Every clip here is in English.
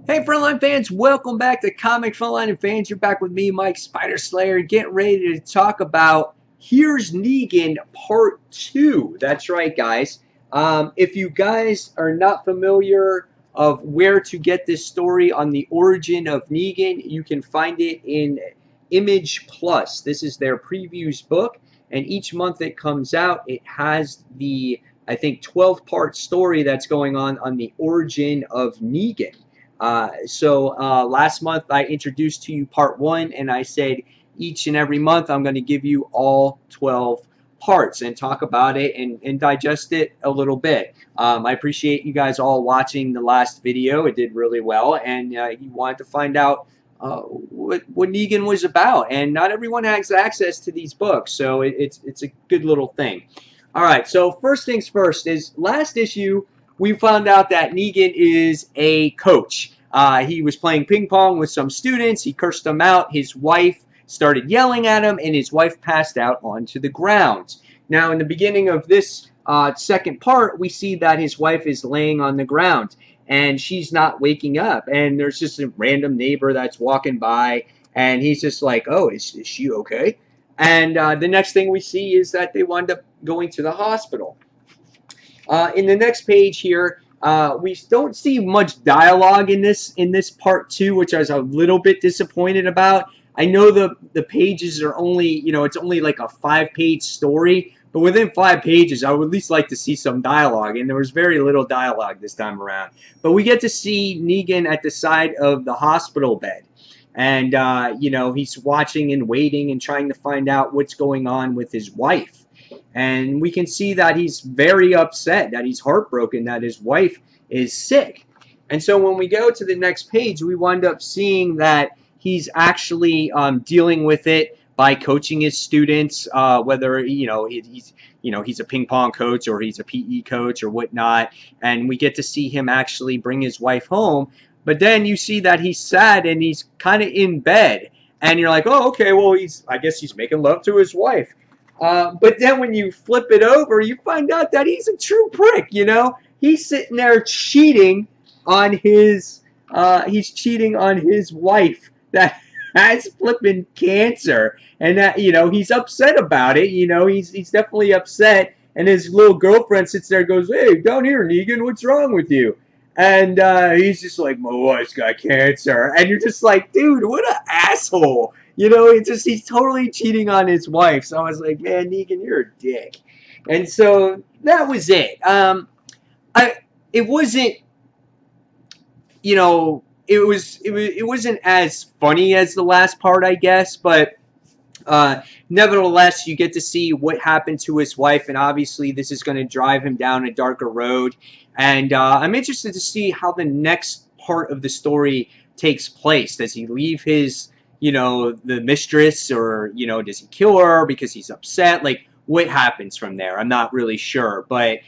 Hey Frontline fans, welcome back to Comic Frontline and fans. You're back with me, Mike Spider Slayer, getting ready to talk about Here's Negan Part 2. That's right, guys. If you guys are not familiar of where to get this story on the origin of Negan, you can find it in Image Plus. This is their previews book, and each month it comes out, it has the, I think, 12-part story that's going on the origin of Negan. Last month I introduced to you part 1, and I said each and every month I'm going to give you all 12 parts and talk about it and digest it a little bit. I appreciate you guys all watching the last video. It did really well, and you wanted to find out what Negan was about, and not everyone has access to these books, so it's a good little thing. Alright, so first things first is last issue we found out that Negan is a coach. He was playing ping pong with some students. He cursed them out. His wife started yelling at him, and his wife passed out onto the ground. Now, in the beginning of this second part, we see that his wife is laying on the ground, and she's not waking up. And there's just a random neighbor that's walking by, and he's just like, oh, is she okay? And the next thing we see is that they wind up going to the hospital. In the next page here, we don't see much dialogue in this part 2, which I was a little bit disappointed about. I know the pages are only, it's only like a 5-page story, but within 5 pages, I would at least like to see some dialogue, and there was very little dialogue this time around. But we get to see Negan at the side of the hospital bed, and he's watching and waiting and trying to find out what's going on with his wife. And we can see that he's very upset, that he's heartbroken, that his wife is sick. And so when we go to the next page, we wind up seeing that he's actually dealing with it by coaching his students, whether he's a ping pong coach or he's a PE coach or whatnot. And we get to see him actually bring his wife home. But then you see that he's sad and he's kind of in bed. And you're like, oh, okay, well, I guess he's making love to his wife. But then when you flip it over, you find out that he's a true prick, He's sitting there cheating on his wife that has flipping cancer. And that, he's upset about it, he's definitely upset. And his little girlfriend sits there and goes, hey, down here, Negan, what's wrong with you? And he's just like, my wife's got cancer. And you're just like, dude, what an asshole. He's totally cheating on his wife. So I was like, man, Negan, you're a dick. And so that was it. It wasn't, it wasn't as funny as the last part, I guess, but nevertheless, you get to see what happened to his wife, and obviously this is going to drive him down a darker road. And I'm interested to see how the next part of the story takes place. Does he leave his the mistress, or, does he kill her because he's upset? Like, what happens from there? I'm not really sure, but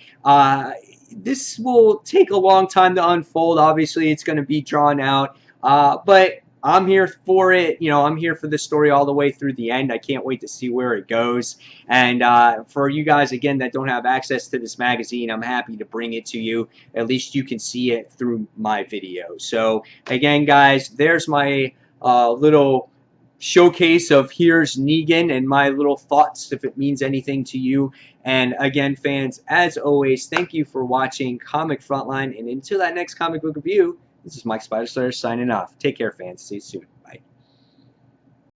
this will take a long time to unfold. Obviously, it's going to be drawn out, but I'm here for it. I'm here for the story all the way through the end. I can't wait to see where it goes. And for you guys, again, that don't have access to this magazine, I'm happy to bring it to you. At least you can see it through my video. So, again, guys, there's my little showcase of Here's Negan and my little thoughts, if it means anything to you. And again, fans, as always, thank you for watching Comic Frontline, and until that next comic book review, this is Mike Spider Slayer signing off. Take care, fans. See you soon.